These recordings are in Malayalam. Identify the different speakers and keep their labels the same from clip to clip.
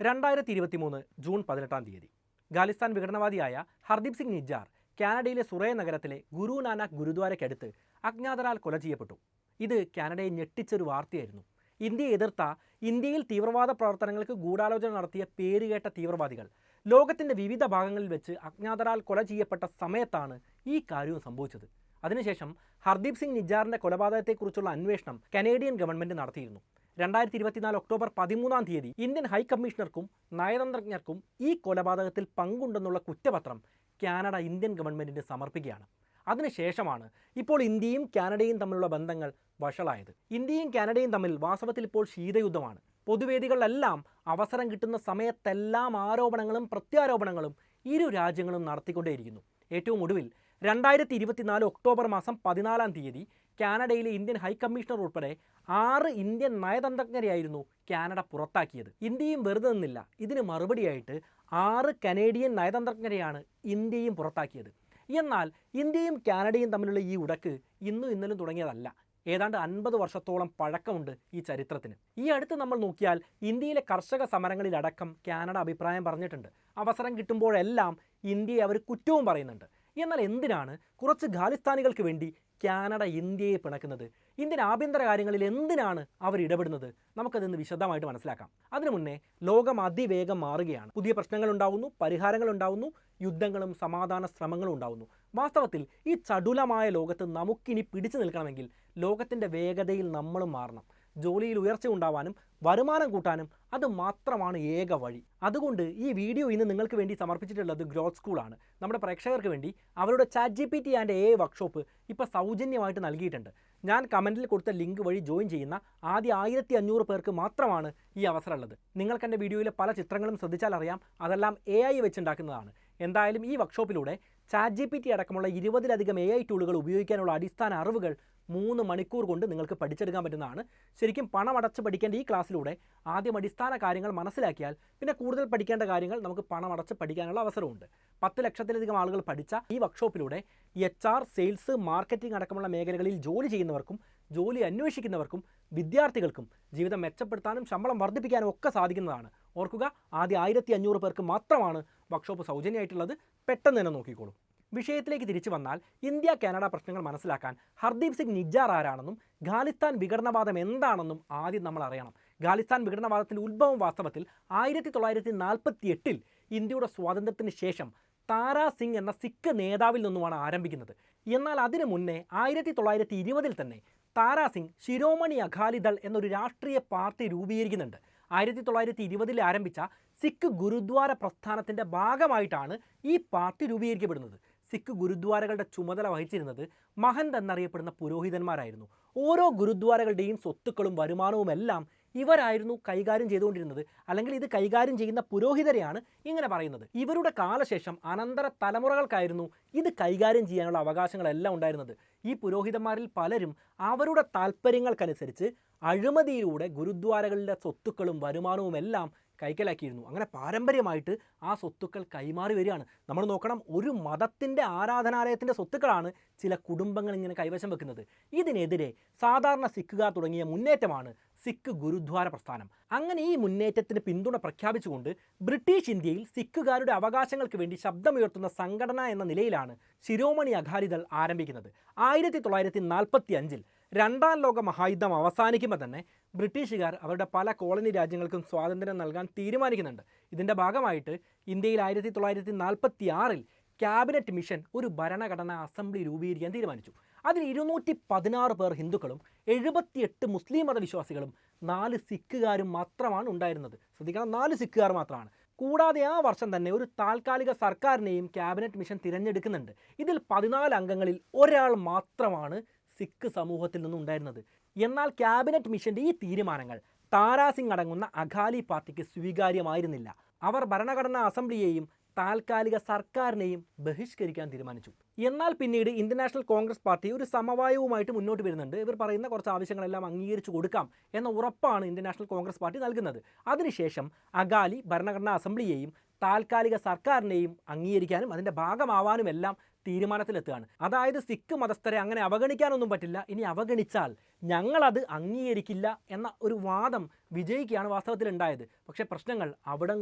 Speaker 1: 2023 ജൂൺ 18 തീയതി ഖാലിസ്ഥാൻ വിഘടനവാദിയായ ഹർദീപ് സിംഗ് നിജ്ജാർ കാനഡയിലെ സുറേ നഗരത്തിലെ ഗുരു നാനാക്ക് ഗുരുദ്വാരയ്ക്കടുത്ത് അജ്ഞാതരാൽ കൊല ചെയ്യപ്പെട്ടു. ഇത് കാനഡയെ ഞെട്ടിച്ചൊരു വാർത്തയായിരുന്നു. ഇന്ത്യയെ എതിർത്ത, ഇന്ത്യയിൽ തീവ്രവാദ പ്രവർത്തനങ്ങൾക്ക് ഗൂഢാലോചന നടത്തിയ പേരുകേട്ട തീവ്രവാദികൾ ലോകത്തിൻ്റെ വിവിധ ഭാഗങ്ങളിൽ വെച്ച് അജ്ഞാതരാൽ കൊല ചെയ്യപ്പെട്ട സമയത്താണ് ഈ കാര്യവും സംഭവിച്ചത്. അതിനുശേഷം ഹർദീപ് സിംഗ് നിജ്ജാറിൻ്റെ കൊലപാതകത്തെക്കുറിച്ചുള്ള അന്വേഷണം കനേഡിയൻ ഗവൺമെൻറ് നടത്തിയിരുന്നു. 2024 ഒക്ടോബർ 13 തീയതി ഇന്ത്യൻ ഹൈക്കമ്മീഷണർക്കും നയതന്ത്രജ്ഞർക്കും ഈ കൊലപാതകത്തിൽ പങ്കുണ്ടെന്നുള്ള കുറ്റപത്രം കാനഡ ഇന്ത്യൻ ഗവൺമെൻറ്റിന് സമർപ്പിക്കുകയാണ്. അതിനുശേഷമാണ് ഇപ്പോൾ ഇന്ത്യയും കാനഡയും തമ്മിലുള്ള ബന്ധങ്ങൾ വഷളായത്. ഇന്ത്യയും കാനഡയും തമ്മിൽ വാസ്തവത്തിൽ ഇപ്പോൾ ശീതയുദ്ധമാണ്. പൊതുവേദികളിലെല്ലാം അവസരം കിട്ടുന്ന സമയത്തെല്ലാം ആരോപണങ്ങളും പ്രത്യാരോപണങ്ങളും ഇരു രാജ്യങ്ങളും നടത്തിക്കൊണ്ടേയിരിക്കുന്നു. ഏറ്റവും ഒടുവിൽ 2024 ഒക്ടോബർ മാസം 14 തീയതി കാനഡയിലെ ഇന്ത്യൻ ഹൈക്കമ്മീഷണർ ഉൾപ്പെടെ 6 ഇന്ത്യൻ നയതന്ത്രജ്ഞരെയായിരുന്നു കാനഡ പുറത്താക്കിയത്. ഇന്ത്യയും വെറുതെ നിന്നില്ല. ഇതിന് മറുപടിയായിട്ട് 6 കനേഡിയൻ നയതന്ത്രജ്ഞരെയാണ് ഇന്ത്യയും പുറത്താക്കിയത്. എന്നാൽ ഇന്ത്യയും കാനഡയും തമ്മിലുള്ള ഈ ഉടക്ക് ഇന്നും ഇന്നലും തുടങ്ങിയതല്ല. ഏതാണ്ട് 50 വർഷത്തോളം പഴക്കമുണ്ട് ഈ ചരിത്രത്തിന്. ഈ അടുത്ത് നമ്മൾ നോക്കിയാൽ ഇന്ത്യയിലെ കർഷക സമരങ്ങളിലടക്കം കാനഡ അഭിപ്രായം പറഞ്ഞിട്ടുണ്ട്. അവസരം കിട്ടുമ്പോഴെല്ലാം ഇന്ത്യയെ അവർ കുറ്റവും പറയുന്നുണ്ട്. എന്നാൽ എന്തിനാണ് കുറച്ച് ഖാലിസ്ഥാനികൾക്ക് വേണ്ടി കാനഡ ഇന്ത്യയെ പിണക്കുന്നത്? ഇന്ത്യൻ ആഭ്യന്തര കാര്യങ്ങളിൽ എന്തിനാണ് അവർ ഇടപെടുന്നത്? നമുക്കതിന്ന് വിശദമായിട്ട് മനസ്സിലാക്കാം. അതിനു മുന്നേ ലോകം അതിവേഗം മാറുകയാണ്. പുതിയ പ്രശ്നങ്ങൾ ഉണ്ടാവുന്നു, പരിഹാരങ്ങൾ ഉണ്ടാവുന്നു, യുദ്ധങ്ങളും സമാധാന ശ്രമങ്ങളും ഉണ്ടാവുന്നു. വാസ്തവത്തിൽ ഈ ചടുലമായ ലോകത്ത് നമുക്കിനി പിടിച്ചു നിൽക്കണമെങ്കിൽ ലോകത്തിൻ്റെ വേഗതയിൽ നമ്മളും മാറണം. ജോലിയിൽ ഉയർച്ച ഉണ്ടാവാനും വരുമാനം കൂട്ടാനും അത് മാത്രമാണ് ഏക വഴി. അതുകൊണ്ട് ഈ വീഡിയോ ഇന്ന് നിങ്ങൾക്ക് വേണ്ടി സമർപ്പിച്ചിട്ടുള്ളത് ഗ്രോത്ത് സ്കൂളാണ്. നമ്മുടെ പ്രേക്ഷകർക്ക് വേണ്ടി അവരുടെ ChatGPT ആൻഡ് AI വർക്ക്ഷോപ്പ് ഇപ്പോൾ സൗജന്യമായിട്ട് നൽകിയിട്ടുണ്ട്. ഞാൻ കമൻറ്റിൽ കൊടുത്ത ലിങ്ക് വഴി ജോയിൻ ചെയ്യുന്ന ആദ്യ 1500 പേർക്ക് മാത്രമാണ് ഈ അവസരമുള്ളത്. നിങ്ങൾക്ക് എൻ്റെ വീഡിയോയിലെ പല ചിത്രങ്ങളും ശ്രദ്ധിച്ചാൽ അറിയാം, അതെല്ലാം AI വെച്ചുണ്ടാക്കുന്നതാണ്. എന്തായാലും ഈ വർക്ക്ഷോപ്പിലൂടെ ChatGPT അടക്കമുള്ള 20ലധികം AI ടൂളുകൾ ഉപയോഗിക്കാനുള്ള അടിസ്ഥാന അറിവുകൾ 3 മണിക്കൂർ കൊണ്ട് നിങ്ങൾക്ക് പഠിച്ചെടുക്കാൻ പറ്റുന്നതാണ്. ശരിക്കും പണമടച്ച് പഠിക്കേണ്ട ഈ ക്ലാസ്സിലൂടെ ആദ്യം അടിസ്ഥാന കാര്യങ്ങൾ മനസ്സിലാക്കിയാൽ പിന്നെ കൂടുതൽ പഠിക്കേണ്ട കാര്യങ്ങൾ നമുക്ക് പണമടച്ച് പഠിക്കാനുള്ള അവസരമുണ്ട്. 10 ലക്ഷത്തിലധികം ആളുകൾ പഠിച്ച ഈ വർക്ക്ഷോപ്പിലൂടെ HR, സെയിൽസ്, മാർക്കറ്റിംഗ് അടക്കമുള്ള മേഖലകളിൽ ജോലി ചെയ്യുന്നവർക്കും ജോലി അന്വേഷിക്കുന്നവർക്കും വിദ്യാർത്ഥികൾക്കും ജീവിതം മെച്ചപ്പെടുത്താനും ശമ്പളം വർദ്ധിപ്പിക്കാനും ഒക്കെ സാധിക്കുന്നതാണ്. ഓർക്കുക, ആദ്യ 1500 പേർക്ക് മാത്രമാണ് വർക്ക്ഷോപ്പ് സൗജന്യമായിട്ടുള്ളത്. പെട്ടെന്ന് തന്നെ നോക്കിക്കോളൂ. വിഷയത്തിലേക്ക് തിരിച്ചു വന്നാൽ ഇന്ത്യ കാനഡ പ്രശ്നങ്ങൾ മനസ്സിലാക്കാൻ ഹർദീപ് സിംഗ് നിജ്ജാർ ആരാണെന്നും ഖാലിസ്ഥാൻ വിഘടനവാദം എന്താണെന്നും ആദ്യം നമ്മൾ അറിയണം. ഖാലിസ്ഥാൻ വിഘടനവാദത്തിൻ്റെ ഉത്ഭവം വാസ്തവത്തിൽ 1948 ഇന്ത്യയുടെ സ്വാതന്ത്ര്യത്തിന് ശേഷം താരാ സിംഗ് എന്ന സിഖ് നേതാവിൽ നിന്നുമാണ് ആരംഭിക്കുന്നത്. എന്നാൽ അതിനു മുന്നേ 1920 തന്നെ താരാ സിംഗ് ശിരോമണി അകാലിദൾ എന്നൊരു രാഷ്ട്രീയ പാർട്ടി രൂപീകരിക്കുന്നുണ്ട്. 1920 ആരംഭിച്ച സിഖ് ഗുരുദ്വാര പ്രസ്ഥാനത്തിൻ്റെ ഭാഗമായിട്ടാണ് ഈ പാർട്ടി രൂപീകരിക്കപ്പെടുന്നത്. സിഖ് ഗുരുദ്വാരകളുടെ ചുമതല വഹിച്ചിരുന്നത് മഹന്ത് എന്നറിയപ്പെടുന്ന പുരോഹിതന്മാരായിരുന്നു. ഓരോ ഗുരുദ്വാരകളുടെയും സ്വത്തുക്കളും വരുമാനവുമെല്ലാം ഇവരായിരുന്നു കൈകാര്യം ചെയ്തുകൊണ്ടിരുന്നത്. അല്ലെങ്കിൽ ഇത് കൈകാര്യം ചെയ്യുന്ന പുരോഹിതരെയാണ് ഇങ്ങനെ പറയുന്നത്. ഇവരുടെ കാലശേഷം അനന്തര തലമുറകൾക്കായിരുന്നു ഇത് കൈകാര്യം ചെയ്യാനുള്ള അവകാശങ്ങളെല്ലാം ഉണ്ടായിരുന്നത്. ഈ പുരോഹിതന്മാരിൽ പലരും അവരുടെ താല്പര്യങ്ങൾക്കനുസരിച്ച് അഴിമതിയിലൂടെ ഗുരുദ്വാരകളിലെ സ്വത്തുക്കളും വരുമാനവും എല്ലാം കൈക്കലാക്കിയിരുന്നു. അങ്ങനെ പാരമ്പര്യമായിട്ട് ആ സ്വത്തുക്കൾ കൈമാറി വരികയാണ്. നമ്മൾ നോക്കണം, ഒരു മതത്തിൻ്റെ ആരാധനാലയത്തിൻ്റെ സ്വത്തുക്കളാണ് ചില കുടുംബങ്ങൾ ഇങ്ങനെ കൈവശം വെക്കുന്നത്. ഇതിനെതിരെ സാധാരണ സിഖുകാർ തുടങ്ങിയ മുന്നേറ്റമാണ് സിഖ് ഗുരുദ്വാര പ്രസ്ഥാനം. അങ്ങനെ ഈ മുന്നേറ്റത്തിന് പിന്തുണ പ്രഖ്യാപിച്ചുകൊണ്ട് ബ്രിട്ടീഷ് ഇന്ത്യയിൽ സിഖുകാരുടെ അവകാശങ്ങൾക്ക് വേണ്ടി ശബ്ദമുയർത്തുന്ന സംഘടന എന്ന നിലയിലാണ് ശിരോമണി അകാലിദൾ ആരംഭിക്കുന്നത്. 1945 രണ്ടാം ലോക മഹായുദ്ധം അവസാനിക്കുമ്പോൾ തന്നെ ബ്രിട്ടീഷുകാർ അവരുടെ പല കോളനി രാജ്യങ്ങൾക്കും സ്വാതന്ത്ര്യം നൽകാൻ തീരുമാനിക്കുന്നുണ്ട്. ഇതിൻ്റെ ഭാഗമായിട്ട് ഇന്ത്യയിൽ 1946 ക്യാബിനറ്റ് മിഷൻ ഒരു ഭരണഘടനാ അസംബ്ലി രൂപീകരിക്കാൻ തീരുമാനിച്ചു. അതിൽ 216 പേർ ഹിന്ദുക്കളും 78 മുസ്ലിം മതവിശ്വാസികളും 4 സിഖുകാരും മാത്രമാണ് ഉണ്ടായിരുന്നത്. ശ്രദ്ധിക്കണം, 4 സിഖുകാർ മാത്രമാണ്. കൂടാതെ ആ വർഷം തന്നെ ഒരു താൽക്കാലിക സർക്കാരിനെയും ക്യാബിനറ്റ് മിഷൻ തിരഞ്ഞെടുക്കുന്നുണ്ട്. ഇതിൽ 14 അംഗങ്ങളിൽ ഒരാൾ മാത്രമാണ് സിഖ് സമൂഹത്തിൽ നിന്നുണ്ടായിരുന്നത്. എന്നാൽ ക്യാബിനറ്റ് മിഷൻ്റെ ഈ തീരുമാനങ്ങൾ താരാ സിംഗ് അടങ്ങുന്ന അകാലി പാർട്ടിക്ക് സ്വീകാര്യമായിരുന്നില്ല. അവർ ഭരണഘടനാ അസംബ്ലിയെയും താൽക്കാലിക സർക്കാരിനെയും ബഹിഷ്കരിക്കാൻ തീരുമാനിച്ചു. എന്നാൽ പിന്നീട് ഇന്ത്യൻ നാഷണൽ കോൺഗ്രസ് പാർട്ടി ഒരു സമവായവുമായിട്ട് മുന്നോട്ട് വരുന്നുണ്ട്. ഇവർ പറയുന്ന കുറച്ച് ആവശ്യങ്ങളെല്ലാം അംഗീകരിച്ചു കൊടുക്കാം എന്ന ഉറപ്പാണ് ഇന്ത്യൻ നാഷണൽ കോൺഗ്രസ് പാർട്ടി നൽകുന്നത്. അതിനുശേഷം അകാലി ഭരണഘടനാ അസംബ്ലിയെയും താൽക്കാലിക സർക്കാരിനെയും അംഗീകരിക്കാനും അതിൻ്റെ ഭാഗമാവാനുമെല്ലാം തീരുമാനത്തിലെത്തുകയാണ്. അതായത് സിഖ് മതസ്ഥരെ അങ്ങനെ അവഗണിക്കാനൊന്നും പറ്റില്ല, ഇനി അവഗണിച്ചാൽ ഞങ്ങളത് അംഗീകരിക്കില്ല എന്ന ഒരു വാദം വിജയിക്കുകയാണ് വാസ്തവത്തിൽ ഉണ്ടായത്. പക്ഷേ പ്രശ്നങ്ങൾ അവിടം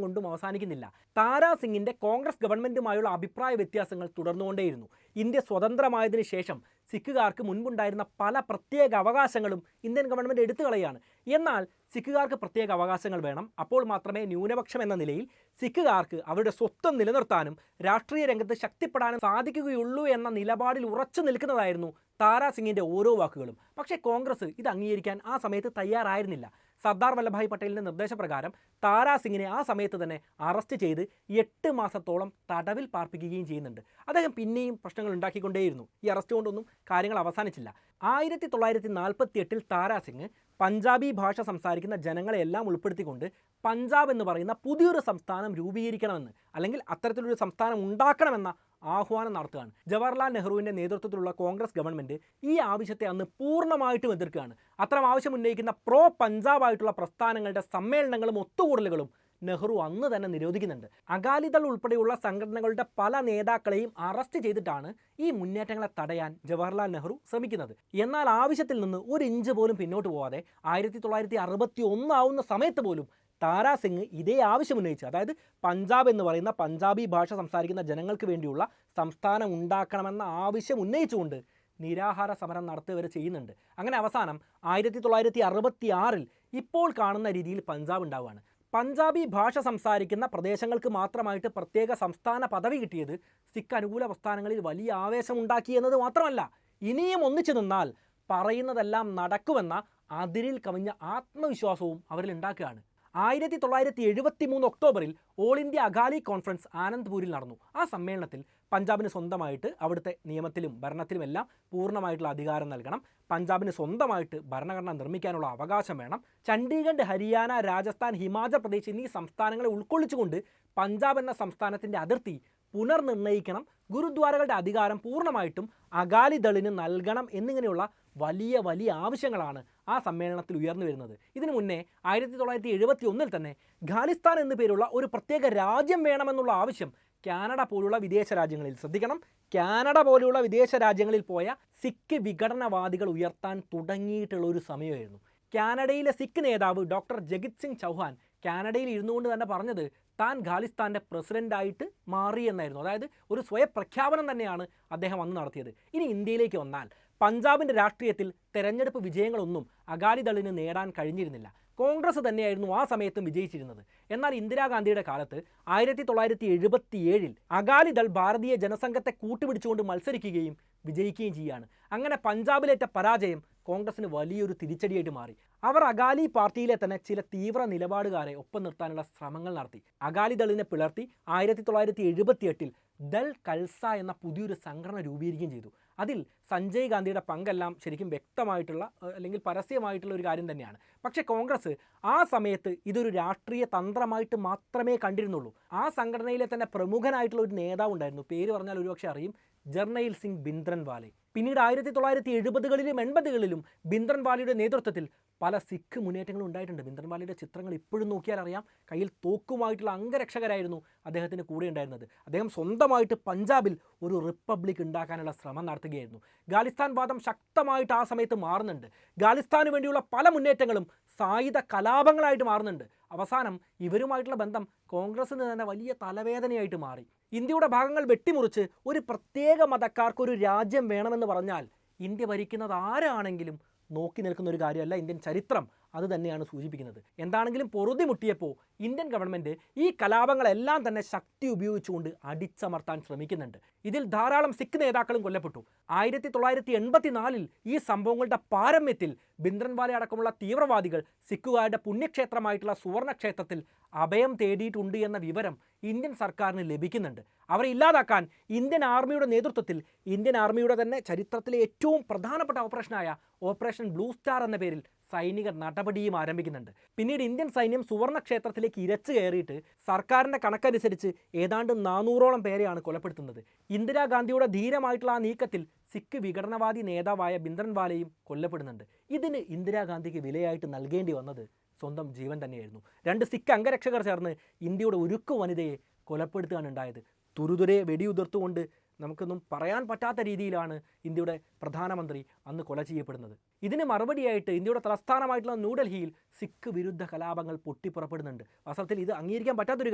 Speaker 1: കൊണ്ടും അവസാനിക്കുന്നില്ല. താരാ സിംഗിൻ്റെ കോൺഗ്രസ് ഗവൺമെൻറ്റുമായുള്ള അഭിപ്രായ വ്യത്യാസങ്ങൾ തുടർന്നുകൊണ്ടേയിരുന്നു. ഇന്ത്യ സ്വതന്ത്രമായതിനു ശേഷം സിഖുകാർക്ക് മുൻപുണ്ടായിരുന്ന പല പ്രത്യേക അവകാശങ്ങളും ഇന്ത്യൻ ഗവൺമെൻറ് എടുത്തു കളയാണ്. എന്നാൽ സിഖുകാർക്ക് പ്രത്യേക അവകാശങ്ങൾ വേണം. അപ്പോൾ മാത്രമേ ന്യൂനപക്ഷം എന്ന നിലയിൽ സിഖുകാർക്ക് അവരുടെ സ്വത്വം നിലനിർത്താനും രാഷ്ട്രീയ രംഗത്ത് ശക്തിപ്പെടാനും സാധിക്കുകയുള്ളൂ എന്ന നിലപാടിൽ ഉറച്ചു നിൽക്കുന്നതായിരുന്നു താരാ സിംഗിൻ്റെ ഓരോ വാക്കുകളും. പക്ഷേ കോൺഗ്രസ് ഇത് അംഗീകരിക്കാൻ ആ സമയത്ത് തയ്യാറായിരുന്നില്ല. സർദാർ വല്ലഭായ് പട്ടേലിൻ്റെ നിർദ്ദേശപ്രകാരം താരാ സിംഗിനെ ആ സമയത്ത് തന്നെ അറസ്റ്റ് ചെയ്ത് 8 മാസത്തോളം തടവിൽ പാർപ്പിക്കുകയും ചെയ്യുന്നുണ്ട്. അദ്ദേഹം പിന്നെയും പ്രശ്നങ്ങൾ ഉണ്ടാക്കിക്കൊണ്ടേയിരുന്നു. ഈ അറസ്റ്റ് കൊണ്ടൊന്നും കാര്യങ്ങൾ അവസാനിച്ചില്ല. 1948 താരാ സിംഗ് പഞ്ചാബി ഭാഷ സംസാരിക്കുന്ന ജനങ്ങളെല്ലാം ഉൾപ്പെടുത്തിക്കൊണ്ട് പഞ്ചാബ് എന്ന് പറയുന്ന പുതിയൊരു സംസ്ഥാനം രൂപീകരിക്കണമെന്ന്, അല്ലെങ്കിൽ അത്തരത്തിലൊരു സംസ്ഥാനം ഉണ്ടാക്കണമെന്ന ആഹ്വാനം നടത്തുകയാണ്. ജവഹർലാൽ നെഹ്റുവിൻ്റെ നേതൃത്വത്തിലുള്ള കോൺഗ്രസ് ഗവൺമെൻറ് ഈ ആവശ്യത്തെ അന്ന് പൂർണ്ണമായിട്ടും എതിർക്കുകയാണ്. അത്തരം ആവശ്യം ഉന്നയിക്കുന്ന പ്രോ പഞ്ചാബായിട്ടുള്ള പ്രസ്ഥാനങ്ങളുടെ സമ്മേളനങ്ങളും ഒത്തുകൂടലുകളും നെഹ്റു അന്ന് തന്നെ നിരോധിക്കുന്നുണ്ട്. അകാലിദൾ ഉൾപ്പെടെയുള്ള സംഘടനകളുടെ പല നേതാക്കളെയും അറസ്റ്റ് ചെയ്തിട്ടാണ് ഈ മുന്നേറ്റങ്ങളെ തടയാൻ ജവഹർലാൽ നെഹ്റു ശ്രമിക്കുന്നത്. എന്നാൽ ആവശ്യത്തിൽ നിന്ന് ഒരു ഇഞ്ച് പോലും പിന്നോട്ട് പോവാതെ 1961 ആവുന്ന സമയത്ത് പോലും താരാ സിംഗ് ഇതേ ആവശ്യം ഉന്നയിച്ചു. അതായത് പഞ്ചാബ് എന്ന് പറയുന്ന പഞ്ചാബി ഭാഷ സംസാരിക്കുന്ന ജനങ്ങൾക്ക് വേണ്ടിയുള്ള സംസ്ഥാനം ഉണ്ടാക്കണമെന്ന ആവശ്യം ഉന്നയിച്ചുകൊണ്ട് നിരാഹാര സമരം നടത്തുക വരെ ചെയ്യുന്നുണ്ട്. അങ്ങനെ അവസാനം 1966 ഇപ്പോൾ കാണുന്ന രീതിയിൽ പഞ്ചാബ് ഉണ്ടാവുകയാണ്. പഞ്ചാബി ഭാഷ സംസാരിക്കുന്ന പ്രദേശങ്ങൾക്ക് മാത്രമായിട്ട് പ്രത്യേക സംസ്ഥാന പദവി കിട്ടിയത് സിഖ് അനുകൂല പ്രസ്ഥാനങ്ങളിൽ വലിയ ആവേശമുണ്ടാക്കി എന്നത് മാത്രമല്ല, ഇനിയും ഒന്നിച്ചു നിന്നാൽ പറയുന്നതെല്ലാം നടക്കുമെന്ന അതിരിൽ കവിഞ്ഞ ആത്മവിശ്വാസവും അവരിൽ ഉണ്ടാക്കുകയാണ്. 1973 ഒക്ടോബറിൽ ഓൾ ഇന്ത്യ അകാലി കോൺഫറൻസ് ആനന്ദ്പൂരിൽ നടന്നു. ആ സമ്മേളനത്തിൽ പഞ്ചാബിന് സ്വന്തമായിട്ട് അവിടുത്തെ നിയമത്തിലും ഭരണത്തിലുമെല്ലാം പൂർണ്ണമായിട്ടുള്ള അധികാരം നൽകണം, പഞ്ചാബിന് സ്വന്തമായിട്ട് ഭരണഘടന നിർമ്മിക്കാനുള്ള അവകാശം വേണം, ചണ്ഡീഗഡ്, ഹരിയാന, രാജസ്ഥാൻ, ഹിമാചൽ പ്രദേശ് എന്നീ സംസ്ഥാനങ്ങളെ ഉൾക്കൊള്ളിച്ചുകൊണ്ട് പഞ്ചാബ് എന്ന സംസ്ഥാനത്തിൻ്റെ അതിർത്തി പുനർനിർണ്ണയിക്കണം, ഗുരുദ്വാരകളുടെ അധികാരം പൂർണ്ണമായിട്ടും അകാലിദളിന് നൽകണം എന്നിങ്ങനെയുള്ള വലിയ വലിയ ആവശ്യങ്ങളാണ് ആ സമ്മേളനത്തിൽ ഉയർന്നു വരുന്നത്. ഇതിനു മുന്നേ 1971 തന്നെ ഖാലിസ്ഥാൻ എന്നു പേരുള്ള ഒരു പ്രത്യേക രാജ്യം വേണമെന്നുള്ള ആവശ്യം കാനഡ പോലുള്ള വിദേശ രാജ്യങ്ങളിൽ, ശ്രദ്ധിക്കണം, കാനഡ പോലെയുള്ള വിദേശ രാജ്യങ്ങളിൽ പോയ സിഖ് വിഘടനവാദികൾ ഉയർത്താൻ തുടങ്ങിയിട്ടുള്ള ഒരു സമയമായിരുന്നു. കാനഡയിലെ സിഖ് നേതാവ് ഡോക്ടർ ജഗത് സിംഗ് ചൗഹാൻ കാനഡയിൽ ഇരുന്നുകൊണ്ട് തന്നെ പറഞ്ഞത് താൻ ഖാലിസ്ഥാൻ്റെ പ്രസിഡൻ്റായിട്ട് മാറി എന്നായിരുന്നു. അതായത് ഒരു സ്വയപ്രഖ്യാപനം തന്നെയാണ് അദ്ദേഹം അന്ന് നടത്തിയത്. ഇനി ഇന്ത്യയിലേക്ക് വന്നാൽ പഞ്ചാബിൻ്റെ രാഷ്ട്രീയത്തിൽ തെരഞ്ഞെടുപ്പ് വിജയങ്ങളൊന്നും അകാലിദളിന് നേടാൻ കഴിഞ്ഞിരുന്നില്ല. കോൺഗ്രസ് തന്നെയായിരുന്നു ആ സമയത്തും വിജയിച്ചിരുന്നത്. എന്നാൽ ഇന്ദിരാഗാന്ധിയുടെ കാലത്ത് 1977 അകാലിദൾ ഭാരതീയ ജനസംഘത്തെ കൂട്ടുപിടിച്ചുകൊണ്ട് മത്സരിക്കുകയും വിജയിക്കുകയും ചെയ്യുകയാണ്. അങ്ങനെ പഞ്ചാബിലേറ്റ പരാജയം കോൺഗ്രസിന് വലിയൊരു തിരിച്ചടിയായിട്ട് മാറി. അവർ അകാലി പാർട്ടിയിലെ തന്നെ ചില തീവ്ര നിലപാടുകാരെ ഒപ്പം നിർത്താനുള്ള ശ്രമങ്ങൾ നടത്തി. അകാലിദളിനെ പിളർത്തി 1978 ദൾ ഖൽസ എന്ന പുതിയൊരു സംഘടന രൂപീകരിക്കുകയും ചെയ്തു. അതിൽ സഞ്ജയ് ഗാന്ധിയുടെ പങ്കെല്ലാം ശരിക്കും വ്യക്തമായിട്ടുള്ള അല്ലെങ്കിൽ പരസ്യമായിട്ടുള്ള ഒരു കാര്യം തന്നെയാണ്. പക്ഷേ കോൺഗ്രസ് ആ സമയത്ത് ഇതൊരു രാഷ്ട്രീയ തന്ത്രമായിട്ട് മാത്രമേ കണ്ടിരുന്നുള്ളൂ. ആ സംഘടനയിലെ തന്നെ പ്രമുഖനായിട്ടുള്ള ഒരു നേതാവ് ഉണ്ടായിരുന്നു, പേര് പറഞ്ഞാൽ ഒരുപക്ഷെ അറിയും, ജർണയിൽ സിംഗ് ഭിന്ദ്രൻവാലെ. പിന്നീട് 1970കളിലും 80കളിലും ഭിന്ദ്രൻവാലയുടെ നേതൃത്വത്തിൽ പല സിഖ് മുന്നേറ്റങ്ങളും ഉണ്ടായിട്ടുണ്ട്. ഭിന്ദ്രൻവാലയുടെ ചിത്രങ്ങൾ ഇപ്പോഴും നോക്കിയാൽ അറിയാം, കയ്യിൽ തോക്കുമായിട്ടുള്ള അംഗരക്ഷകരായിരുന്നു അദ്ദേഹത്തിന് കൂടെ ഉണ്ടായിരുന്നത്. അദ്ദേഹം സ്വന്തമായിട്ട് പഞ്ചാബിൽ ഒരു റിപ്പബ്ലിക് ഉണ്ടാക്കാനുള്ള ശ്രമം നടത്തുകയായിരുന്നു. ഖാലിസ്ഥാൻ വാദം ശക്തമായിട്ട് ആ സമയത്ത് മാറുന്നുണ്ട്. ഖാലിസ്ഥാന് വേണ്ടിയുള്ള പല മുന്നേറ്റങ്ങളും സായുധ കലാപങ്ങളായിട്ട് മാറുന്നുണ്ട്. അവസാനം ഇവരുമായിട്ടുള്ള ബന്ധം കോൺഗ്രസിന് തന്നെ വലിയ തലവേദനയായിട്ട് മാറി. ഇന്ത്യയുടെ ഭാഗങ്ങൾ വെട്ടിമുറിച്ച് ഒരു പ്രത്യേക മതക്കാർക്കൊരു രാജ്യം വേണമെന്ന് പറഞ്ഞാൽ ഇന്ത്യ ഭരിക്കുന്നത് ആരാണെങ്കിലും നോക്കി നിൽക്കുന്ന ഒരു കാര്യമല്ല. ഇന്ത്യൻ ചരിത്രം അത് തന്നെയാണ് സൂചിപ്പിക്കുന്നത്. എന്താണെങ്കിലും പൊറുതി മുട്ടിയപ്പോൾ ഇന്ത്യൻ ഗവൺമെൻറ് ഈ കലാപങ്ങളെല്ലാം തന്നെ ശക്തി ഉപയോഗിച്ചുകൊണ്ട് അടിച്ചമർത്താൻ ശ്രമിക്കുന്നുണ്ട്. ഇതിൽ ധാരാളം സിഖ് നേതാക്കളും കൊല്ലപ്പെട്ടു. 1984 ഈ സംഭവങ്ങളുടെ പാരമ്യത്തിൽ ഭിന്ദ്രൻവാല അടക്കമുള്ള തീവ്രവാദികൾ സിഖുകാരുടെ പുണ്യക്ഷേത്രമായിട്ടുള്ള സുവർണക്ഷേത്രത്തിൽ അഭയം തേടിയിട്ടുണ്ട് എന്ന വിവരം ഇന്ത്യൻ സർക്കാരിന് ലഭിക്കുന്നുണ്ട്. അവരെ ഇല്ലാതാക്കാൻ ഇന്ത്യൻ ആർമിയുടെ നേതൃത്വത്തിൽ ഇന്ത്യൻ ആർമിയുടെ തന്നെ ചരിത്രത്തിലെ ഏറ്റവും പ്രധാനപ്പെട്ട ഓപ്പറേഷനായ ഓപ്പറേഷൻ ബ്ലൂ സ്റ്റാർ എന്ന പേരിൽ സൈനിക നടപടിയും ആരംഭിക്കുന്നുണ്ട്. പിന്നീട് ഇന്ത്യൻ സൈന്യം സുവർണക്ഷേത്രത്തിലേക്ക് ഇരച്ചു കയറിയിട്ട് സർക്കാരിൻ്റെ കണക്കനുസരിച്ച് ഏതാണ്ട് 400ഓളം പേരെയാണ് കൊലപ്പെടുത്തുന്നത്. ഇന്ദിരാഗാന്ധിയുടെ ധീരമായിട്ടുള്ള ആ നീക്കത്തിൽ സിഖ് വിഘടനവാദി നേതാവായ ഭിന്ദ്രൻവാലയും കൊല്ലപ്പെടുന്നുണ്ട്. ഇതിന് ഇന്ദിരാഗാന്ധിക്ക് വിലയായിട്ട് നൽകേണ്ടി വന്നത് സ്വന്തം ജീവൻ തന്നെയായിരുന്നു. 2 സിഖ് അംഗരക്ഷകർ ചേർന്ന് ഇന്ത്യയുടെ ഉരുക്കു വനിതയെ കൊലപ്പെടുത്തുകയാണ് ഉണ്ടായത്. തുരുതുരെ വെടിയുതിർത്തുകൊണ്ട് നമുക്കൊന്നും പറയാൻ പറ്റാത്ത രീതിയിലാണ് ഇന്ത്യയുടെ പ്രധാനമന്ത്രി അന്ന് കൊല ചെയ്യപ്പെടുന്നത്. ഇതിന് മറുപടിയായിട്ട് ഇന്ത്യയുടെ തലസ്ഥാനമായിട്ടുള്ള ന്യൂഡൽഹിയിൽ സിഖ് വിരുദ്ധ കലാപങ്ങൾ പൊട്ടിപ്പുറപ്പെടുന്നുണ്ട്. വാസ്തവത്തിൽ ഇത് അംഗീകരിക്കാൻ പറ്റാത്തൊരു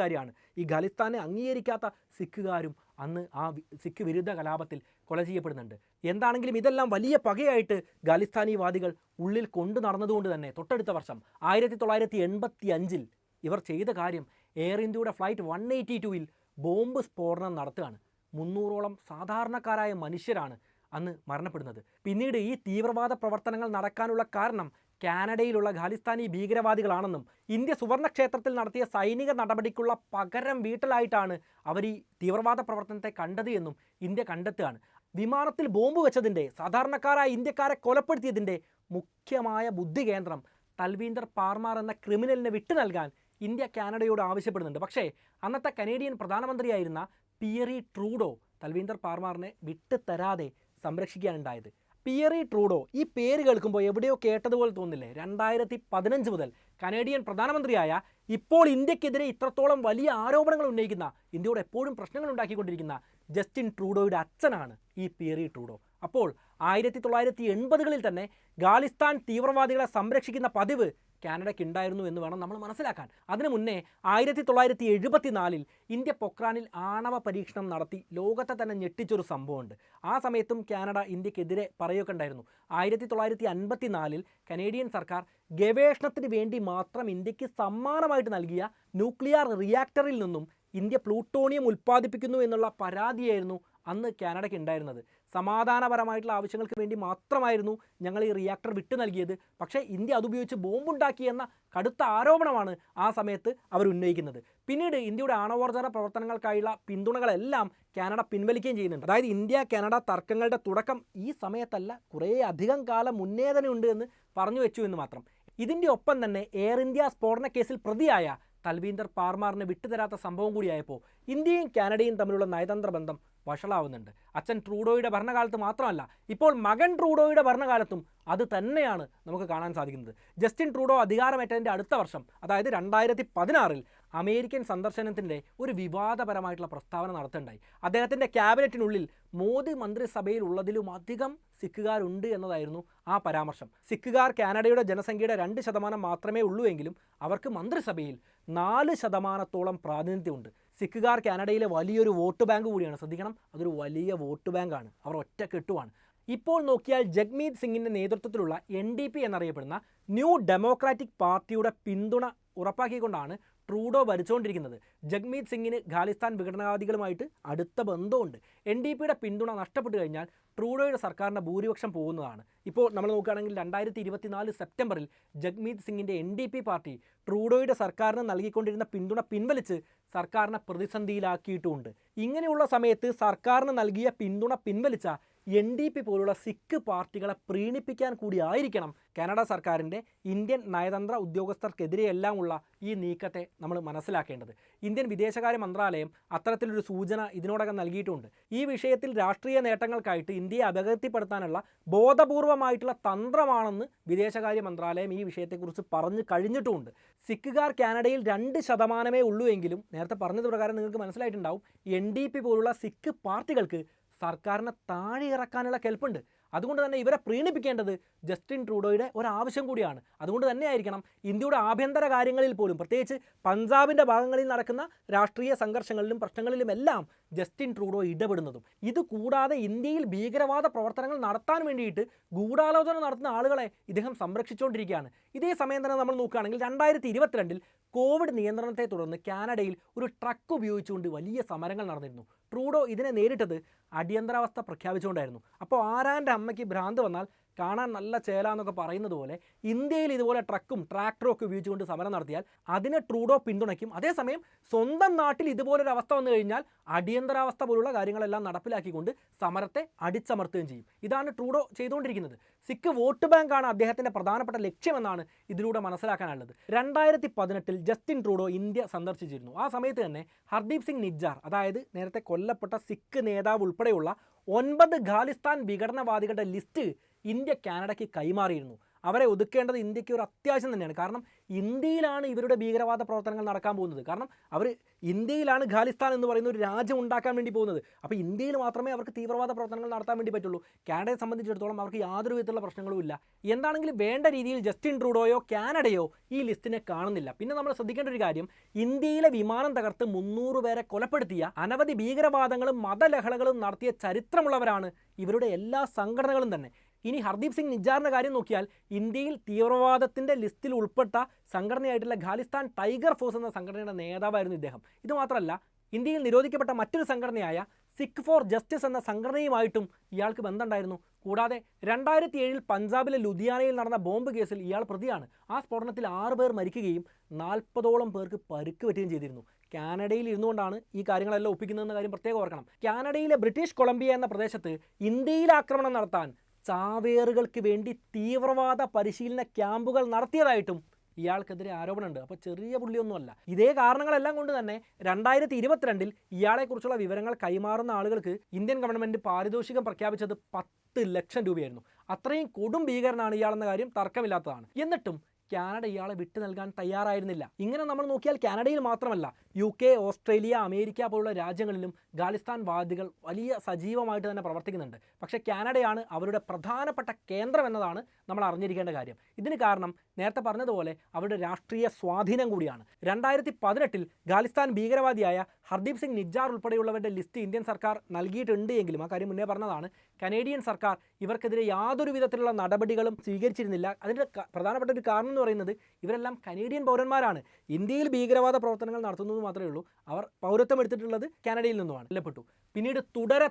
Speaker 1: കാര്യമാണ്. ഈ ഖാലിസ്ഥാനെ അംഗീകരിക്കാത്ത സിഖുകാരും അന്ന് ആ സിഖ് വിരുദ്ധ കലാപത്തിൽ കൊല ചെയ്യപ്പെടുന്നുണ്ട്. എന്താണെങ്കിലും ഇതെല്ലാം വലിയ പകയായിട്ട് ഖാലിസ്ഥാനിവാദികൾ ഉള്ളിൽ കൊണ്ടു നടന്നതുകൊണ്ട് തന്നെ തൊട്ടടുത്ത വർഷം 1985 ഇവർ ചെയ്ത കാര്യം എയർ ഇന്ത്യയുടെ ഫ്ലൈറ്റ് 182-ൽ ബോംബ് സ്ഫോടനം നടത്തുകയാണ്. 300ഓളം സാധാരണക്കാരായ മനുഷ്യരാണ് അന്ന് മരണപ്പെടുന്നത്. പിന്നീട് ഈ തീവ്രവാദ പ്രവർത്തനങ്ങൾ നടക്കാനുള്ള കാരണം കാനഡയിലുള്ള ഖാലിസ്ഥാനി ഭീകരവാദികളാണെന്നും ഇന്ത്യ സുവർണക്ഷേത്രത്തിൽ നടത്തിയ സൈനിക നടപടിക്കുള്ള പകരം വീട്ടലായിട്ടാണ് അവർ ഈ തീവ്രവാദ പ്രവർത്തനത്തെ കണ്ടത് എന്നും ഇന്ത്യ കണ്ടെത്തുകയാണ്. വിമാനത്തിൽ ബോംബ് വെച്ചതിൻ്റെ, സാധാരണക്കാരായ ഇന്ത്യക്കാരെ കൊലപ്പെടുത്തിയതിൻ്റെ മുഖ്യമായ ബുദ്ധി കേന്ദ്രം തൽവീന്ദർ പാർമാർ എന്ന ക്രിമിനലിനെ വിട്ടു നൽകാൻ ഇന്ത്യ കാനഡയോട് ആവശ്യപ്പെടുന്നുണ്ട്. പക്ഷേ അന്നത്തെ കനേഡിയൻ പ്രധാനമന്ത്രിയായിരുന്ന പിയറി ട്രൂഡോ തൽവീന്ദർ പാർമാറിനെ വിട്ടു തരാതെ സംരക്ഷിക്കാനുണ്ടായത്. പിയറി ട്രൂഡോ ഈ പേര് കേൾക്കുമ്പോൾ എവിടെയോ കേട്ടതുപോലെ തോന്നില്ലേ? 2015 മുതൽ കനേഡിയൻ പ്രധാനമന്ത്രിയായ, ഇപ്പോൾ ഇന്ത്യക്കെതിരെ ഇത്രത്തോളം വലിയ ആരോപണങ്ങൾ ഉന്നയിക്കുന്ന, ഇന്ത്യയോട് എപ്പോഴും പ്രശ്നങ്ങൾ ഉണ്ടാക്കിക്കൊണ്ടിരിക്കുന്ന ജസ്റ്റിൻ ട്രൂഡോയുടെ അച്ഛനാണ് ഈ പിയറി ട്രൂഡോ. അപ്പോൾ 1980കളിൽ തന്നെ ഖാലിസ്ഥാൻ തീവ്രവാദികളെ സംരക്ഷിക്കുന്ന പതിവ് കാനഡയ്ക്ക് ഉണ്ടായിരുന്നു എന്ന് വേണം നമ്മൾ മനസ്സിലാക്കാൻ. അതിനു മുന്നേ 1974 ഇന്ത്യ പൊക്രാനിൽ ആണവ പരീക്ഷണം നടത്തി ലോകത്തെ തന്നെ ഞെട്ടിച്ചൊരു സംഭവമുണ്ട്. ആ സമയത്തും കാനഡ ഇന്ത്യക്കെതിരെ പറയുകയൊക്കെ ഉണ്ടായിരുന്നു. 1954 കനേഡിയൻ സർക്കാർ ഗവേഷണത്തിന് വേണ്ടി മാത്രം ഇന്ത്യക്ക് സമ്മാനമായിട്ട് നൽകിയ ന്യൂക്ലിയർ റിയാക്ടറിൽ നിന്നും ഇന്ത്യ പ്ലൂട്ടോണിയം ഉൽപ്പാദിപ്പിക്കുന്നു എന്നുള്ള പരാതിയായിരുന്നു അന്ന് കാനഡയ്ക്ക് ഉണ്ടായിരുന്നത്. സമാധാനപരമായിട്ടുള്ള ആവശ്യങ്ങൾക്ക് വേണ്ടി മാത്രമായിരുന്നു ഞങ്ങൾ ഈ റിയാക്ടർ വിട്ടു നൽകിയത്, പക്ഷേ ഇന്ത്യ അതുപയോഗിച്ച് ബോംബുണ്ടാക്കി എന്ന കടുത്ത ആരോപണമാണ് ആ സമയത്ത് അവർ ഉന്നയിക്കുന്നത്. പിന്നീട് ഇന്ത്യയുടെ ആണവോർജ്ജന പ്രവർത്തനങ്ങൾക്കായുള്ള പിന്തുണകളെല്ലാം കാനഡ പിൻവലിക്കുകയും ചെയ്യുന്നുണ്ട്. അതായത് ഇന്ത്യ കാനഡ തർക്കങ്ങളുടെ തുടക്കം ഈ സമയത്തല്ല, കുറേ അധികം കാലം മുന്നേ തന്നെ ഉണ്ട് എന്ന് പറഞ്ഞു വെച്ചു എന്ന് മാത്രം. ഇതിൻ്റെ ഒപ്പം തന്നെ എയർ ഇന്ത്യ സ്ഫോടന കേസിൽ പ്രതിയായ തൽവീന്ദർ പാർമാറിനെ വിട്ടുതരാത്ത സംഭവം കൂടിയായപ്പോൾ ഇന്ത്യയും കാനഡയും തമ്മിലുള്ള നയതന്ത്ര ബന്ധം വഷളാവുന്നുണ്ട്. അച്ഛൻ ട്രൂഡോയുടെ ഭരണകാലത്ത് മാത്രമല്ല, ഇപ്പോൾ മകൻ ട്രൂഡോയുടെ ഭരണകാലത്തും അത് തന്നെയാണ് നമുക്ക് കാണാൻ സാധിക്കുന്നത്. ജസ്റ്റിൻ ട്രൂഡോ അധികാരമേറ്റതിൻ്റെ അടുത്ത വർഷം, അതായത് 2016 അമേരിക്കൻ സന്ദർശനത്തിൻ്റെ ഒരു വിവാദപരമായിട്ടുള്ള പ്രസ്താവന നടത്തുകയുണ്ടായി. അദ്ദേഹത്തിൻ്റെ ക്യാബിനറ്റിനുള്ളിൽ മോദി മന്ത്രിസഭയിൽ ഉള്ളതിലും അധികം സിഖുകാരുണ്ട് എന്നതായിരുന്നു ആ പരാമർശം. സിഖുകാർ കാനഡയുടെ ജനസംഖ്യയുടെ 2% മാത്രമേ ഉള്ളൂ എങ്കിലും അവർക്ക് മന്ത്രിസഭയിൽ 4%-ഓളം പ്രാതിനിധ്യമുണ്ട്. സിഖുകാർ കാനഡയിലെ വലിയൊരു വോട്ട് ബാങ്ക് കൂടിയാണ്. ശ്രദ്ധിക്കണം, അതൊരു വലിയ വോട്ട് ബാങ്കാണ്. അവർ ഒറ്റക്കെട്ടുമാണ്. ഇപ്പോൾ നോക്കിയാൽ ജഗ്മീത് സിംഗിൻ്റെ നേതൃത്വത്തിലുള്ള NDP എന്നറിയപ്പെടുന്ന ന്യൂ ഡെമോക്രാറ്റിക് പാർട്ടിയുടെ പിന്തുണ ഉറപ്പാക്കിക്കൊണ്ടാണ് ട്രൂഡോ ഭരിച്ചുകൊണ്ടിരിക്കുന്നത്. ജഗ്മീത് സിംഗിന് ഖാലിസ്ഥാൻ വിഘടനവാദികളുമായിട്ട് അടുത്ത ബന്ധമുണ്ട്. NDPയുടെ പിന്തുണ നഷ്ടപ്പെട്ടു കഴിഞ്ഞാൽ ട്രൂഡോയുടെ സർക്കാരിൻ്റെ ഭൂരിപക്ഷം പോകുന്നതാണ്. ഇപ്പോൾ നമ്മൾ നോക്കുകയാണെങ്കിൽ 2024 സെപ്റ്റംബറിൽ ജഗ്മീത് സിംഗിൻ്റെ NDP പാർട്ടി ട്രൂഡോയുടെ സർക്കാരിന് നൽകിക്കൊണ്ടിരുന്ന പിന്തുണ പിൻവലിച്ച് സർക്കാരിനെ പ്രതിസന്ധിയിലാക്കിയിട്ടുമുണ്ട്. ഇങ്ങനെയുള്ള സമയത്ത് സർക്കാരിന് നൽകിയ പിന്തുണ പിൻവലിച്ച NDP പോലുള്ള സിഖ് പാർട്ടികളെ പ്രീണിപ്പിക്കാൻ കൂടി ആയിരിക്കണം കാനഡ സർക്കാരിൻ്റെ ഇന്ത്യൻ നയതന്ത്ര ഉദ്യോഗസ്ഥർക്കെതിരെയെല്ലാമുള്ള ഈ നീക്കത്തെ നമ്മൾ മനസ്സിലാക്കേണ്ടത്. ഇന്ത്യൻ വിദേശകാര്യ മന്ത്രാലയം അത്തരത്തിലൊരു സൂചന ഇതിനോടകം നൽകിയിട്ടുണ്ട്. ഈ വിഷയത്തിൽ രാഷ്ട്രീയ നേട്ടങ്ങൾക്കായിട്ട് ഇന്ത്യയെ അപകീർത്തിപ്പെടുത്താനുള്ള ബോധപൂർവമായിട്ടുള്ള തന്ത്രമാണെന്ന് വിദേശകാര്യ മന്ത്രാലയം ഈ വിഷയത്തെക്കുറിച്ച് പറഞ്ഞു കഴിഞ്ഞിട്ടുമുണ്ട്. സിഖുകാർ കാനഡയിൽ 2% ഉള്ളൂ എങ്കിലും നേരത്തെ പറഞ്ഞത് പ്രകാരം നിങ്ങൾക്ക് മനസ്സിലായിട്ടുണ്ടാവും, NDP പോലുള്ള സിഖ് പാർട്ടികൾക്ക് സർക്കാരിനെ താഴെ ഇറക്കാനുള്ള കെൽപ്പുണ്ട്. അതുകൊണ്ട് തന്നെ ഇവരെ പ്രീണിപ്പിക്കേണ്ടത് ജസ്റ്റിൻ ട്രൂഡോയുടെ ഒരാവശ്യം കൂടിയാണ്. അതുകൊണ്ട് തന്നെയായിരിക്കണം ഇന്ത്യയുടെ ആഭ്യന്തര കാര്യങ്ങളിൽ പോലും, പ്രത്യേകിച്ച് പഞ്ചാബിൻ്റെ ഭാഗങ്ങളിൽ നടക്കുന്ന രാഷ്ട്രീയ സംഘർഷങ്ങളിലും പ്രശ്നങ്ങളിലുമെല്ലാം ജസ്റ്റിൻ ട്രൂഡോ ഇടപെടുന്നതും. ഇതുകൂടാതെ ഇന്ത്യയിൽ ഭീകരവാദ പ്രവർത്തനങ്ങൾ നടത്താൻ വേണ്ടിയിട്ട് ഗൂഢാലോചന നടത്തുന്ന ആളുകളെ ഇദ്ദേഹം സംരക്ഷിച്ചുകൊണ്ടിരിക്കുകയാണ്. ഇതേ സമയം തന്നെ നമ്മൾ നോക്കുകയാണെങ്കിൽ 2022 കോവിഡ് നിയന്ത്രണത്തെ തുടർന്ന് കാനഡയിൽ ഒരു ട്രക്ക് ഉപയോഗിച്ചുകൊണ്ട് വലിയ സമരങ്ങൾ നടന്നിരുന്നു. ട്രൂഡോ ഇതിനെ നേരിട്ടത് അടിയന്തരാവസ്ഥ പ്രഖ്യാപിച്ചുകൊണ്ടായിരുന്നു. അപ്പോൾ ആരാൻ്റെ അമ്മയ്ക്ക് ഭ്രാന്ത് വന്നാൽ കാണാൻ നല്ല ചേല എന്നൊക്കെ പറയുന്നത് പോലെ ഇന്ത്യയിൽ ഇതുപോലെ ട്രക്കും ട്രാക്ടറും ഒക്കെ ഉപയോഗിച്ചുകൊണ്ട് സമരം നടത്തിയാൽ അതിനെ ട്രൂഡോ പിന്തുണയ്ക്കും. അതേസമയം സ്വന്തം നാട്ടിൽ ഇതുപോലൊരു അവസ്ഥ വന്നു കഴിഞ്ഞാൽ അടിയന്തരാവസ്ഥ പോലുള്ള കാര്യങ്ങളെല്ലാം നടപ്പിലാക്കിക്കൊണ്ട് സമരത്തെ അടിച്ചമർത്തുകയും ചെയ്യും. ഇതാണ് ട്രൂഡോ ചെയ്തുകൊണ്ടിരിക്കുന്നത്. സിഖ് വോട്ട് ബാങ്കാണ് അദ്ദേഹത്തിൻ്റെ പ്രധാനപ്പെട്ട ലക്ഷ്യമെന്നാണ് ഇതിലൂടെ മനസ്സിലാക്കാനുള്ളത്. 2018 ജസ്റ്റിൻ ട്രൂഡോ ഇന്ത്യ സന്ദർശിച്ചിരുന്നു. ആ സമയത്ത് തന്നെ ഹർദീപ് സിംഗ് നിജ്ജാർ, അതായത് നേരത്തെ കൊല്ലപ്പെട്ട സിഖ് നേതാവ് ഉൾപ്പെടെയുള്ള 9 ഖാലിസ്ഥാൻ വിഘടനവാദികളുടെ ലിസ്റ്റ് ഇന്ത്യ കാനഡയ്ക്ക് കൈമാറിയിരുന്നു. അവരെ ഒതുക്കേണ്ടത് ഇന്ത്യക്ക് ഒരു അത്യാവശ്യം തന്നെയാണ്. കാരണം ഇന്ത്യയിലാണ് ഇവരുടെ ഭീകരവാദ പ്രവർത്തനങ്ങൾ നടക്കാൻ പോകുന്നത്. കാരണം അവർ ഇന്ത്യയിലാണ് ഖാലിസ്ഥാൻ എന്ന് പറയുന്ന ഒരു രാജ്യം ഉണ്ടാക്കാൻ വേണ്ടി പോകുന്നത്. അപ്പോൾ ഇന്ത്യയിൽ മാത്രമേ അവർക്ക് തീവ്രവാദ പ്രവർത്തനങ്ങൾ നടത്താൻ വേണ്ടി പറ്റുള്ളൂ. കാനഡയെ സംബന്ധിച്ചിടത്തോളം അവർക്ക് യാതൊരു വിധത്തിലുള്ള പ്രശ്നങ്ങളും ഇല്ല. എന്താണെങ്കിലും വേണ്ട രീതിയിൽ ജസ്റ്റിൻ ട്രൂഡോയോ കാനഡയോ ഈ ലിസ്റ്റിനെ കാണുന്നില്ല. പിന്നെ നമ്മൾ ശ്രദ്ധിക്കേണ്ട ഒരു കാര്യം, ഇന്ത്യയിലെ വിമാനം തകർത്ത് 300 പേരെ കൊലപ്പെടുത്തിയ, അനവധി ഭീകരവാദങ്ങളും മതലഹളകളും നടത്തിയ ചരിത്രമുള്ളവരാണ് ഇവരുടെ എല്ലാ സംഘടനകളും തന്നെ. ഇനി ഹർദീപ് സിംഗ് നിജ്ജാറിൻ്റെ കാര്യം നോക്കിയാൽ ഇന്ത്യയിൽ തീവ്രവാദത്തിൻ്റെ ലിസ്റ്റിൽ ഉൾപ്പെട്ട സംഘടനയായിട്ടുള്ള ഖാലിസ്ഥാൻ ടൈഗർ ഫോഴ്സ് എന്ന സംഘടനയുടെ നേതാവായിരുന്നു ഇദ്ദേഹം. ഇതുമാത്രമല്ല, ഇന്ത്യയിൽ നിരോധിക്കപ്പെട്ട മറ്റൊരു സംഘടനയായ സിഖ് ഫോർ ജസ്റ്റിസ് എന്ന സംഘടനയുമായിട്ടും ഇയാൾക്ക് ബന്ധമുണ്ടായിരുന്നു. കൂടാതെ 2007 പഞ്ചാബിലെ ലുധിയാനയിൽ നടന്ന ബോംബ് കേസിൽ ഇയാൾ പ്രതിയാണ്. ആ സ്ഫോടനത്തിൽ 6 പേർ മരിക്കുകയും 40ഓളം പേർക്ക് പരുക്ക് പറ്റുകയും ചെയ്തിരുന്നു. കാനഡയിൽ ഇരുന്നുകൊണ്ടാണ് ഈ കാര്യങ്ങളെല്ലാം ഒപ്പിക്കുന്നതെന്ന കാര്യം പ്രത്യേകം ഓർക്കണം. കാനഡയിലെ ബ്രിട്ടീഷ് കൊളംബിയ എന്ന പ്രദേശത്ത് ഇന്ത്യയിൽ ആക്രമണം നടത്താൻ ചാവേറുകൾക്ക് വേണ്ടി തീവ്രവാദ പരിശീലന ക്യാമ്പുകൾ നടത്തിയതായിട്ടും ഇയാൾക്കെതിരെ ആരോപണമുണ്ട്. അപ്പോൾ ചെറിയ പുള്ളിയൊന്നുമല്ല. ഇതേ കാരണങ്ങളെല്ലാം കൊണ്ട് തന്നെ 2022 ഇയാളെക്കുറിച്ചുള്ള വിവരങ്ങൾ കൈമാറുന്ന ആളുകൾക്ക് ഇന്ത്യൻ ഗവൺമെൻറ് പാരിതോഷികം പ്രഖ്യാപിച്ചത് 10 ലക്ഷം രൂപയായിരുന്നു. അത്രയും കൊടും ഭീകരനാണ് ഇയാളെന്ന കാര്യം തർക്കമില്ലാത്തതാണ്. എന്നിട്ടും കാനഡ ഇയാളെ വിട്ടു നൽകാൻ തയ്യാറായിരുന്നില്ല. ഇങ്ങനെ നമ്മൾ നോക്കിയാൽ കാനഡയിൽ മാത്രമല്ല, UK, ഓസ്ട്രേലിയ, അമേരിക്ക പോലുള്ള രാജ്യങ്ങളിലും ഖാലിസ്ഥാൻ വാദികൾ വലിയ സജീവമായിട്ട് തന്നെ പ്രവർത്തിക്കുന്നുണ്ട്. പക്ഷേ കാനഡയാണ് അവരുടെ പ്രധാനപ്പെട്ട കേന്ദ്രം എന്നതാണ് നമ്മൾ അറിഞ്ഞിരിക്കേണ്ട കാര്യം. ഇതിന് കാരണം നേരത്തെ പറഞ്ഞതുപോലെ അവരുടെ രാഷ്ട്രീയ സ്വാധീനം കൂടിയാണ്. 2018 ഖാലിസ്ഥാൻ ഭീകരവാദിയായ ഹർദീപ് സിംഗ് നിജ്ജാർ ഉൾപ്പെടെയുള്ളവരുടെ ലിസ്റ്റ് ഇന്ത്യൻ സർക്കാർ നൽകിയിട്ടുണ്ട് എങ്കിലും, ആ കാര്യം മുന്നേ പറഞ്ഞതാണ്, കനേഡിയൻ സർക്കാർ ഇവർക്കെതിരെ യാതൊരു വിധത്തിലുള്ള നടപടികളും സ്വീകരിച്ചിരുന്നില്ല. അതിൻ്റെ പ്രധാനപ്പെട്ട ഒരു കാരണം എന്ന് പറയുന്നത് ഇവരെല്ലാം കനേഡിയൻ പൗരന്മാരാണ്. ഇന്ത്യയിൽ ഭീകരവാദ പ്രവർത്തനങ്ങൾ നടത്തുന്നത് മാത്രമേ ഉള്ളൂ. അവർ പൗരത്വം എടുത്തിട്ടുള്ളത് കാനഡയിൽ നിന്നുമാണ്. കൊല്ലപ്പെട്ടു. പിന്നീട്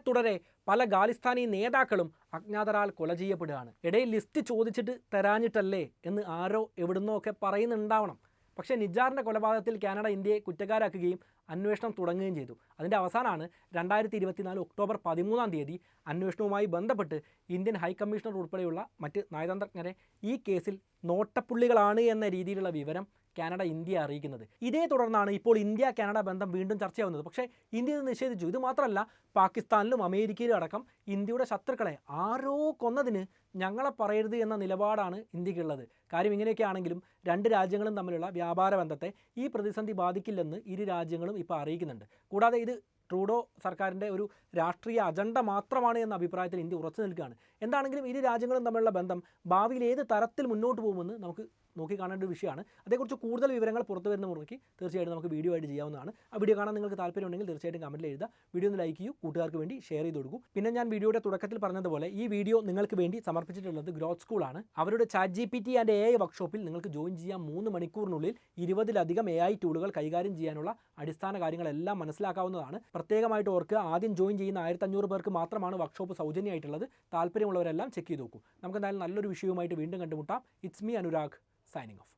Speaker 1: തുടരെ പല ഖാലിസ്ഥാനി നേതാക്കളും അജ്ഞാതരാൽ കൊല ചെയ്യപ്പെടുകയാണ്. ഇടയിൽ ലിസ്റ്റ് ചോദിച്ചിട്ട് തരാഞ്ഞിട്ടല്ലേ എന്ന് ആരോ എവിടുന്നോ ഒക്കെ പറയുന്നുണ്ടാവണം. പക്ഷേ നിജ്ജാറിൻ്റെ കൊലപാതകത്തിൽ കാനഡ ഇന്ത്യയെ കുറ്റക്കാരാക്കുകയും അന്വേഷണം തുടങ്ങുകയും ചെയ്തു. അതിൻ്റെ അവസാനമാണ് 2024 ഒക്ടോബർ 13 അന്വേഷണവുമായി ബന്ധപ്പെട്ട് ഇന്ത്യൻ ഹൈക്കമ്മീഷണർ ഉൾപ്പെടെയുള്ള മറ്റ് നയതന്ത്രജ്ഞരെ ഈ കേസിൽ നോട്ടപ്പുള്ളികളാണ് എന്ന രീതിയിലുള്ള വിവരം കാനഡ ഇന്ത്യയെ അറിയിക്കുന്നത്. ഇതേ തുടർന്നാണ് ഇപ്പോൾ ഇന്ത്യ കാനഡ ബന്ധം വീണ്ടും ചർച്ചയാവുന്നത്. പക്ഷേ ഇന്ത്യ ഇത് നിഷേധിച്ചു. ഇത് മാത്രമല്ല, പാകിസ്ഥാനിലും അമേരിക്കയിലും അടക്കം ഇന്ത്യയുടെ ശത്രുക്കളെ ആരോ കൊന്നതിന് ഞങ്ങളെ പറയരുത് എന്ന നിലപാടാണ് ഇന്ത്യക്കുള്ളത്. കാര്യം ഇങ്ങനെയൊക്കെ ആണെങ്കിലും 2 രാജ്യങ്ങളും തമ്മിലുള്ള വ്യാപാര ബന്ധത്തെ ഈ പ്രതിസന്ധി ബാധിക്കില്ലെന്ന് ഇരു രാജ്യങ്ങളും ഇപ്പോൾ അറിയിക്കുന്നുണ്ട്. കൂടാതെ ഇത് ട്രൂഡോ സർക്കാരിൻ്റെ ഒരു രാഷ്ട്രീയ അജണ്ട മാത്രമാണ് എന്ന അഭിപ്രായത്തിൽ ഇന്ത്യ ഉറച്ചു നിൽക്കുകയാണ്. എന്താണെങ്കിലും ഇരു രാജ്യങ്ങളും തമ്മിലുള്ള ബന്ധം ഭാവിയിൽ ഏത് തരത്തിൽ മുന്നോട്ട് പോകുമെന്ന് നമുക്ക് നോക്കിക്കാണേണ്ട ഒരു വിഷയമാണ്. അതേക്കുറിച്ച് കൂടുതൽ വിവരങ്ങൾ പുറത്തു വരുന്ന മുറയ്ക്ക് തീർച്ചയായിട്ടും നമുക്ക് വീഡിയോ ആയിട്ട് ചെയ്യാവുന്നതാണ്. ആ വീഡിയോ കാണാൻ നിങ്ങൾക്ക് താല്പര്യമുണ്ടെങ്കിൽ തീർച്ചയായിട്ടും കമൻറ്റിൽ എഴുതുക. വീഡിയോ ഒന്ന് ലൈക്ക് ചെയ്യൂ, കൂട്ടുകാർക്ക് വേണ്ടി ഷെയർ ചെയ്ത് കൊടുക്കൂ. പിന്നെ ഞാൻ വീഡിയോയുടെ തുടക്കത്തിൽ പറഞ്ഞതുപോലെ ഈ വീഡിയോ നിങ്ങൾക്ക് വേണ്ടി സമർപ്പിച്ചിട്ടുള്ളത് ഗ്രോത്ത് സ്കൂളാണ്. അവരുടെ ChatGPT ആൻഡ് AI വർക്ക്ഷോപ്പിൽ നിങ്ങൾക്ക് ജോയിൻ ചെയ്യാം. 3 മണിക്കൂറിനുള്ളിൽ 20-ലധികം AI ടൂളുകൾ കൈകാര്യം ചെയ്യാനുള്ള അടിസ്ഥാന കാര്യങ്ങളെല്ലാം മനസ്സിലാക്കാവുന്നതാണ്. പ്രത്യേകമായിട്ട് ഓർക്കുക, ആദ്യം ജോയിൻ ചെയ്യുന്ന 1500 പേർക്ക് മാത്രമാണ് വർക്ക്ഷോപ്പ് സൗജന്യമായിട്ടുള്ളത്. താല്പര്യമുള്ളവരെല്ലാം ചെക്ക് ചെയ്ത് നോക്കൂ. നമുക്ക് എന്തായാലും നല്ലൊരു വിഷയവുമായിട്ട് വീണ്ടും കണ്ടുമുട്ടാം. It's me Anurag, signing off.